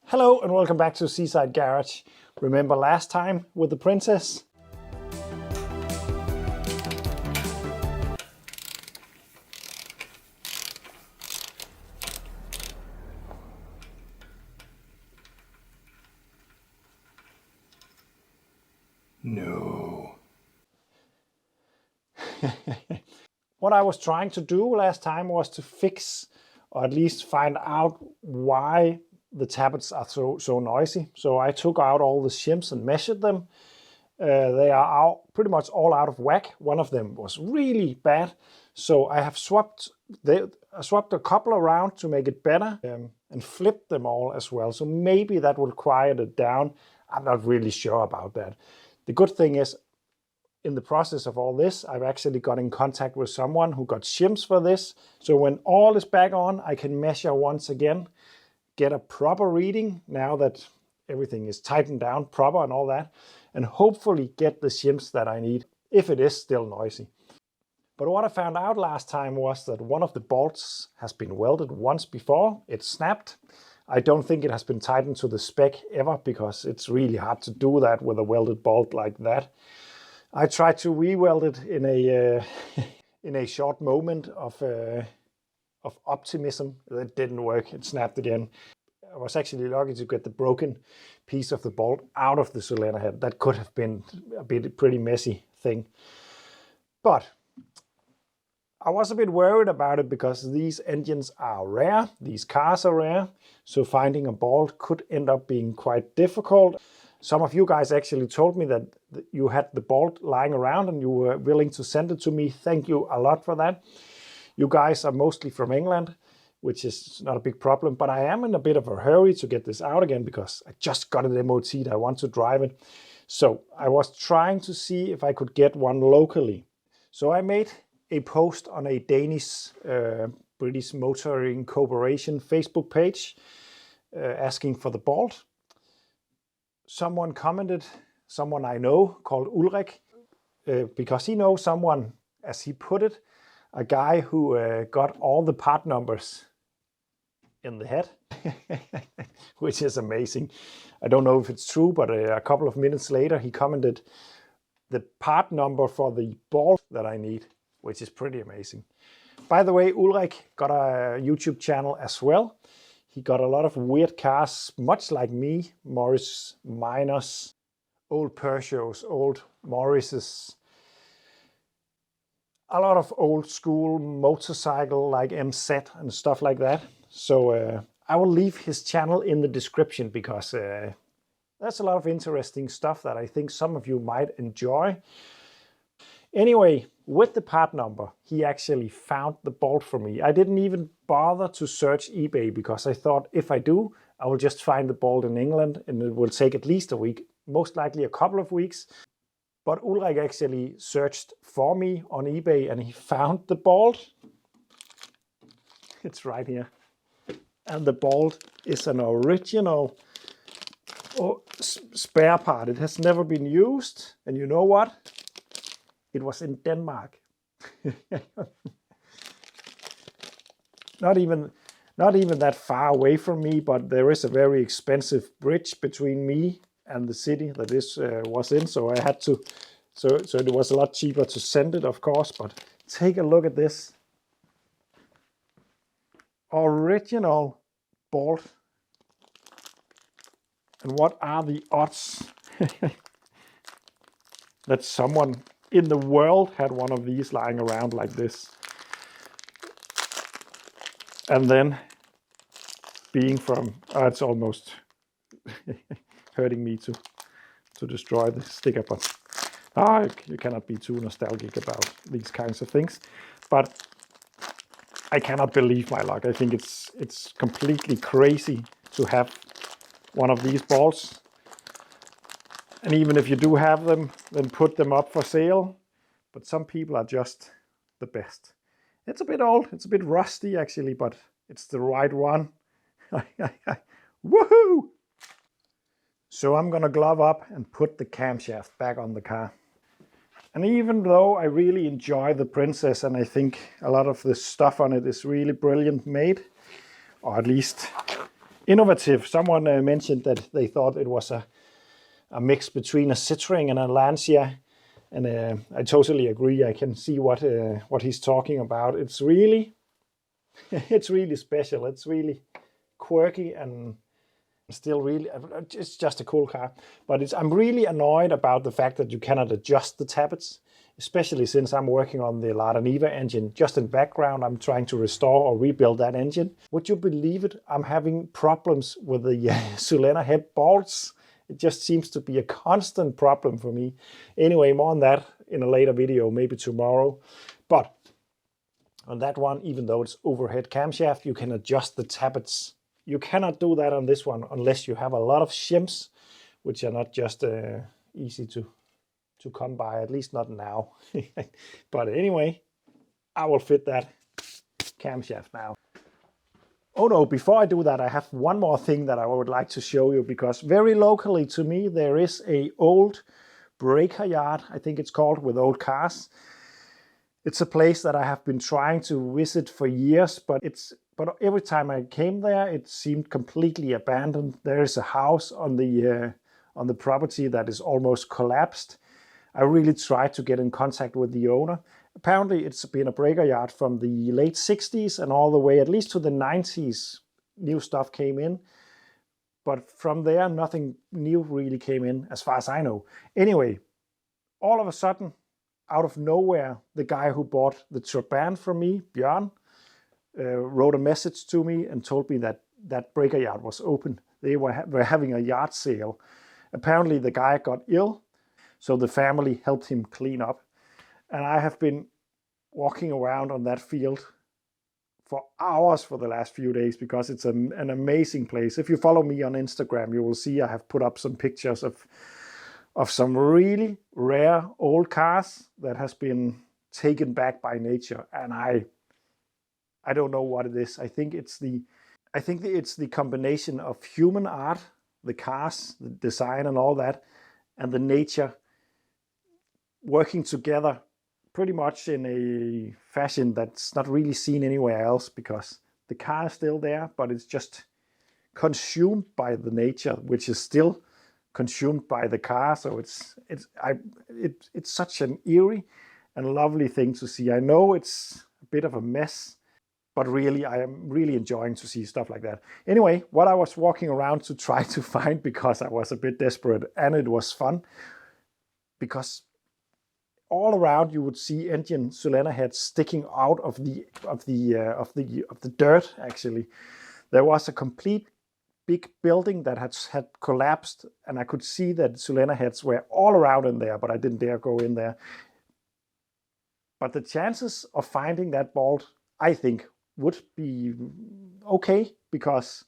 Hello and welcome back to Seaside Garage. Remember last time with the princess? No. What I was trying to do last time was to fix, or at least find out why the tappets are so noisy. So I took out all the shims and measured them. They are pretty much all out of whack. One of them was really bad. So I have swapped a couple around to make it better and flipped them all as well. So maybe that will quiet it down. I'm not really sure about that. The good thing is, in the process of all this, I've actually got in contact with someone who got shims for this. So when all is back on, I can measure once again, get a proper reading now that everything is tightened down proper and all that, and hopefully get the shims that I need, if it is still noisy. But what I found out last time was that one of the bolts has been welded once before. It snapped. I don't think it has been tightened to the spec ever, because it's really hard to do that with a welded bolt like that. I tried to re-weld it in a in a short moment of optimism. It didn't work. It snapped again. I was actually lucky to get the broken piece of the bolt out of the cylinder head. That could have been a pretty messy thing. But I was a bit worried about it because these engines are rare. These cars are rare. So finding a bolt could end up being quite difficult. Some of you guys actually told me that you had the bolt lying around and you were willing to send it to me. Thank you a lot for that. You guys are mostly from England, which is not a big problem, but I am in a bit of a hurry to get this out again because I just got it MOT'd. I want to drive it. So I was trying to see if I could get one locally. So I made a post on a Danish British Motoring Corporation Facebook page asking for the bolt. Someone commented, someone I know called Ulrik, because he knows someone, as he put it, a guy who got all the part numbers in the head, which is amazing. I don't know if it's true, but a couple of minutes later he commented the part number for the bolt that I need, which is pretty amazing. By the way, Ulrik got a YouTube channel as well. He got a lot of weird cars, much like me, Morris Minors, old Peugeots, old Morrises, a lot of old school motorcycle like MZ and stuff like that. So I will leave his channel in the description because there's a lot of interesting stuff that I think some of you might enjoy. Anyway, with the part number, he actually found the bolt for me. I didn't even bother to search eBay because I thought if I do, I will just find the bolt in England and it will take at least a week, most likely a couple of weeks. But Ulrik actually searched for me on eBay and he found the bolt. It's right here. And the bolt is an original spare part. It has never been used. And you know what? It was in Denmark. Not even that far away from me, but there is a very expensive bridge between me and the city that this was in, so I had to. So it was a lot cheaper to send it, of course. But take a look at this original bolt, and what are the odds that someone in the world had one of these lying around like this? And then being from, it's almost hurting me to destroy the sticker, but you cannot be too nostalgic about these kinds of things. But I cannot believe my luck. I think it's completely crazy to have one of these bolts. And even if you do have them, then put them up for sale. But some people are just the best. It's a bit old, it's a bit rusty actually, but it's the right one. Woohoo! So I'm gonna glove up and put the camshaft back on the car. And even though I really enjoy the Princess and I think a lot of the stuff on it is really brilliant made, or at least innovative. Someone mentioned that they thought it was a mix between a Citroën and a Lancia, and I totally agree. I can see what he's talking about. It's really it's really special. It's really quirky and still really, it's just a cool car. But I'm really annoyed about the fact that you cannot adjust the tappets, especially since I'm working on the Lada Niva engine. Just in background, I'm trying to restore or rebuild that engine. Would you believe it? I'm having problems with the cylinder head bolts. It just seems to be a constant problem for me. Anyway, more on that in a later video, maybe tomorrow. But on that one, even though it's overhead camshaft, you can adjust the tappets. You cannot do that on this one unless you have a lot of shims, which are not just easy to come by, at least not now. But anyway, I will fit that camshaft now. Oh no, before I do that, I have one more thing that I would like to show you, because very locally to me, there is a old breaker yard, I think it's called, with old cars. It's a place that I have been trying to visit for years, but every time I came there, it seemed completely abandoned. There is a house on the property that is almost collapsed. I really tried to get in contact with the owner. Apparently, it's been a breaker yard from the late 60s and all the way, at least to the 90s, new stuff came in. But from there, nothing new really came in, as far as I know. Anyway, all of a sudden, out of nowhere, the guy who bought the Tappet from me, Björn, wrote a message to me and told me that that breaker yard was open. They were having a yard sale. Apparently, the guy got ill, so the family helped him clean up. And I have been walking around on that field for hours for the last few days, because it's an amazing place. If you follow me on Instagram, you will see I have put up some pictures of some really rare old cars that has been taken back by nature. And I don't know what it is. I think it's the combination of human art, the cars, the design and all that, and the nature working together pretty much in a fashion that's not really seen anywhere else, because the car is still there, but it's just consumed by the nature, which is still consumed by the car. So it's such an eerie and lovely thing to see. I know it's a bit of a mess, but really, I am really enjoying to see stuff like that. Anyway, what I was walking around to try to find, because I was a bit desperate, and it was fun, because all around you would see engine cylinder heads sticking out of the dirt. Actually, there was a complete big building that had collapsed, and I could see that cylinder heads were all around in there, but I didn't dare go in there. But the chances of finding that bolt, I think, would be okay, because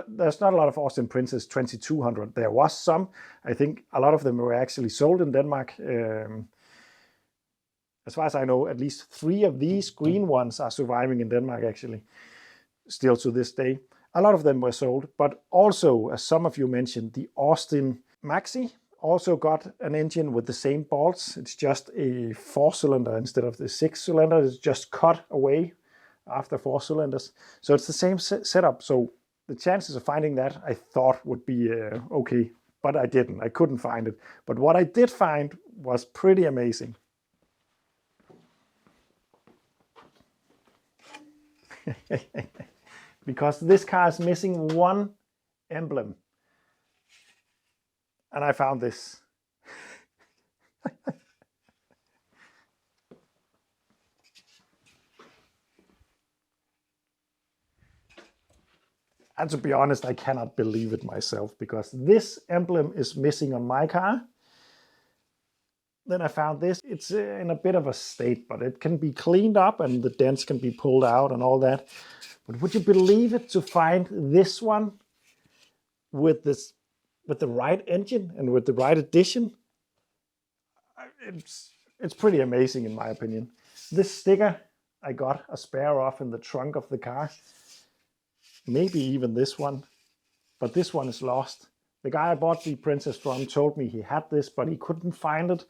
there's not a lot of Austin Princess 2200. There was some. I think a lot of them were actually sold in Denmark. As far as I know, at least 3 of these green ones are surviving in Denmark, actually, still to this day. A lot of them were sold, but also, as some of you mentioned, the Austin Maxi also got an engine with the same bolts. It's just a 4-cylinder instead of the 6-cylinder. It's just cut away after 4 cylinders. So it's the same setup. So the chances of finding that, I thought, would be okay, but I didn't. I couldn't find it. But what I did find was pretty amazing. Because this car is missing one emblem. And I found this. And to be honest, I cannot believe it myself, because this emblem is missing on my car. Then I found this. It's in a bit of a state, but it can be cleaned up and the dents can be pulled out and all that. But would you believe it, to find this one with the right engine and with the right addition? It's pretty amazing, in my opinion. This sticker I got a spare of in the trunk of the car. Maybe even this one, but this one is lost. The guy I bought the Princess from told me he had this, but he couldn't find it.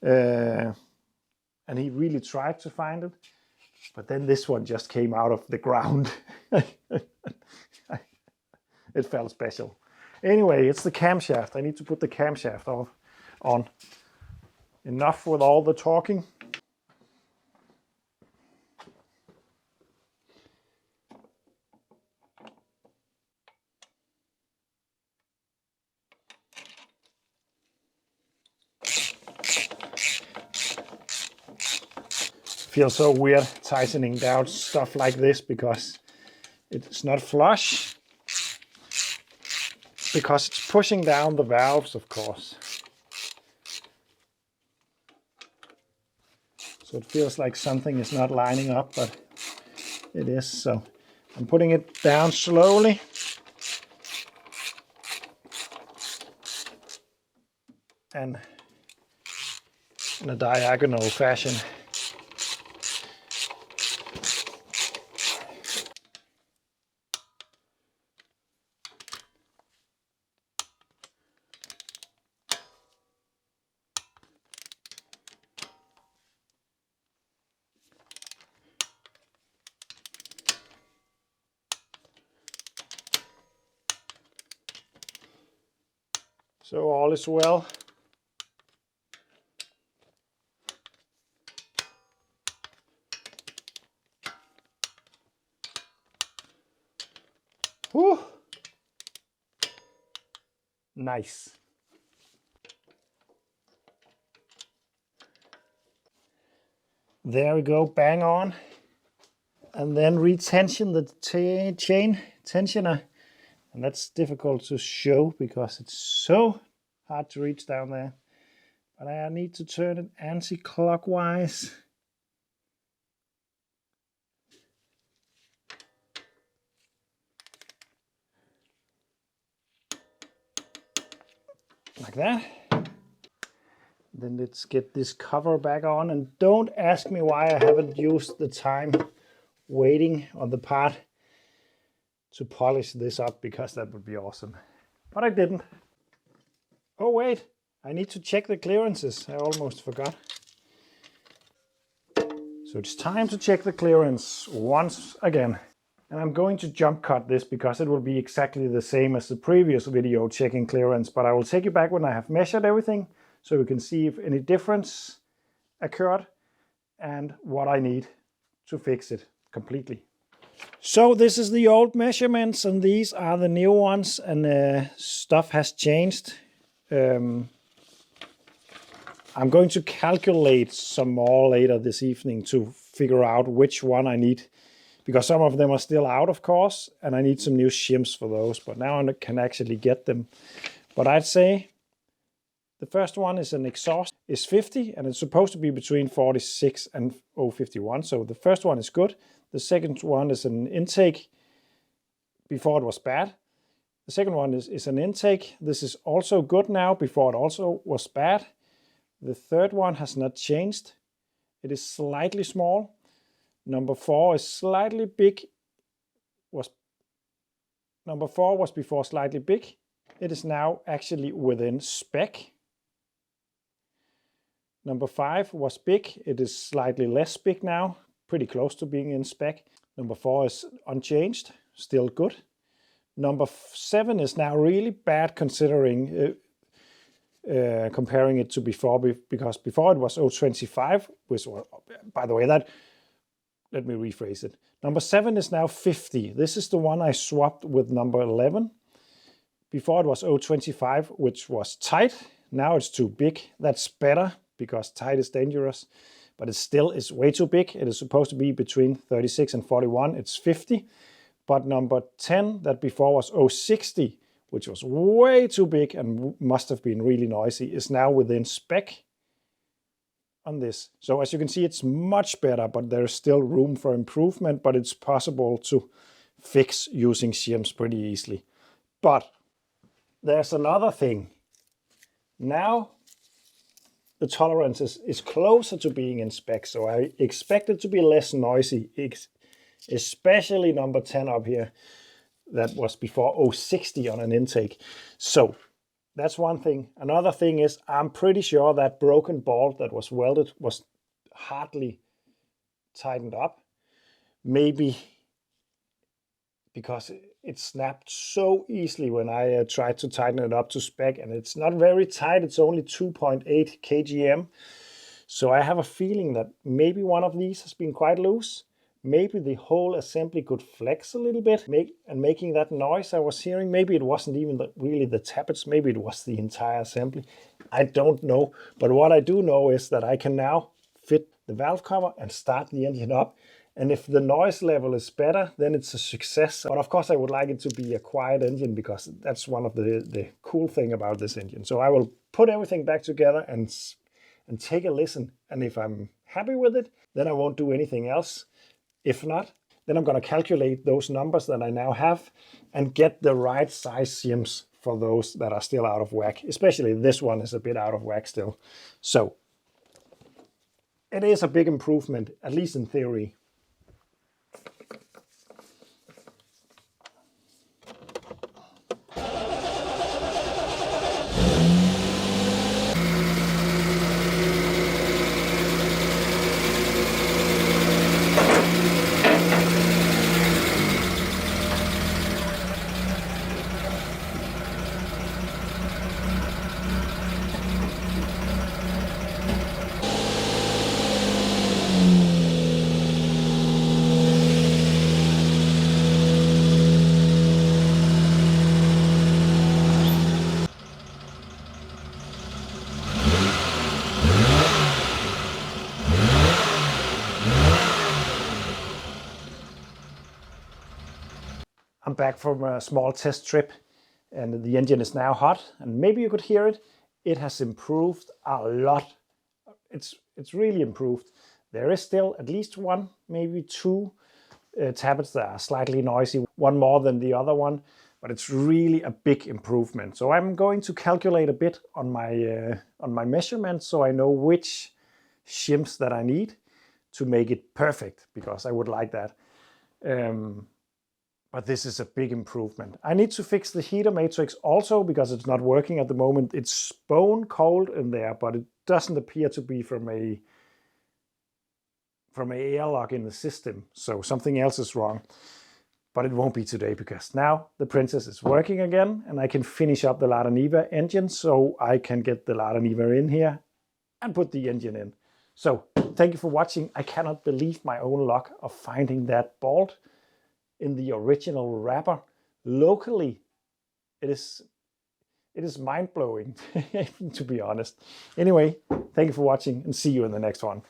And he really tried to find it. But then this one just came out of the ground. I It felt special. Anyway, it's the camshaft. I need to put the camshaft on. Enough with all the talking. Feels so weird tightening down stuff like this because it's not flush. Because it's pushing down the valves, of course. So it feels like something is not lining up, but it is. So I'm putting it down slowly. And in a diagonal fashion. So all is well. Whew. Nice. There we go, bang on. And then retension the chain tensioner. And that's difficult to show because it's so hard to reach down there. But I need to turn it anti-clockwise. Like that. Then let's get this cover back on. And don't ask me why I haven't used the time waiting on the part to polish this up, because that would be awesome. But I didn't. Oh wait, I need to check the clearances. I almost forgot. So it's time to check the clearance once again. And I'm going to jump cut this because it will be exactly the same as the previous video checking clearance, but I will take you back when I have measured everything so we can see if any difference occurred and what I need to fix it completely. So this is the old measurements and these are the new ones, and stuff has changed. I'm going to calculate some more later this evening to figure out which one I need, because some of them are still out, of course, and I need some new shims for those, but now I can actually get them. But I'd say the first one is an exhaust, is 50, and it's supposed to be between 46 and 051, so the first one is good. The second one is an intake. Before it was bad. The second one is an intake. This is also good now. Before it also was bad. The third one has not changed. It is slightly small. Number 4 is slightly big. Number 4 was before slightly big. It is now actually within spec. Number 5 was big. It is slightly less big now. Pretty close to being in spec. Number 4 is unchanged, still good. Number 7 is now really bad considering comparing it to before, because before it was 025, which was, by the way, let me rephrase it. Number 7 is now 50. This is the one I swapped with number 11. Before it was 025, which was tight. Now it's too big. That's better because tight is dangerous. But it still is way too big. It is supposed to be between 36 and 41. It's 50. But number 10, that before was 060, which was way too big and must have been really noisy, is now within spec on this. So as you can see, it's much better, but there's still room for improvement, but it's possible to fix using shims pretty easily. But there's another thing. Now, the tolerance is closer to being in spec, so I expect it to be less noisy, especially number 10 up here. That was before 060 on an intake. So that's one thing. Another thing is I'm pretty sure that broken bolt that was welded was hardly tightened up. Maybe because it snapped so easily when I tried to tighten it up to spec, and it's not very tight. It's only 2.8 kgm. So I have a feeling that maybe one of these has been quite loose. Maybe the whole assembly could flex a little bit, making that noise I was hearing. Maybe it wasn't even really the tappets. Maybe it was the entire assembly. I don't know. But what I do know is that I can now fit the valve cover and start the engine up. And if the noise level is better, then it's a success. But of course, I would like it to be a quiet engine, because that's one of the cool thing about this engine. So I will put everything back together and take a listen. And if I'm happy with it, then I won't do anything else. If not, then I'm going to calculate those numbers that I now have and get the right size shims for those that are still out of whack. Especially this one is a bit out of whack still. So it is a big improvement, at least in theory. I'm back from a small test trip, and the engine is now hot, and maybe you could hear it. It has improved a lot. It's really improved. There is still at least one, maybe two tappets that are slightly noisy, one more than the other one, but it's really a big improvement. So I'm going to calculate a bit on my measurements, so I know which shims that I need to make it perfect, because I would like that. But this is a big improvement. I need to fix the heater matrix also, because it's not working at the moment. It's bone cold in there, but it doesn't appear to be from a airlock in the system. So something else is wrong. But it won't be today, because now the Princess is working again, and I can finish up the Lada Niva engine, so I can get the Lada Niva in here and put the engine in. So thank you for watching. I cannot believe my own luck of finding that bolt in the original wrapper locally. It is mind-blowing, to be honest. Anyway, thank you for watching, and see you in the next one.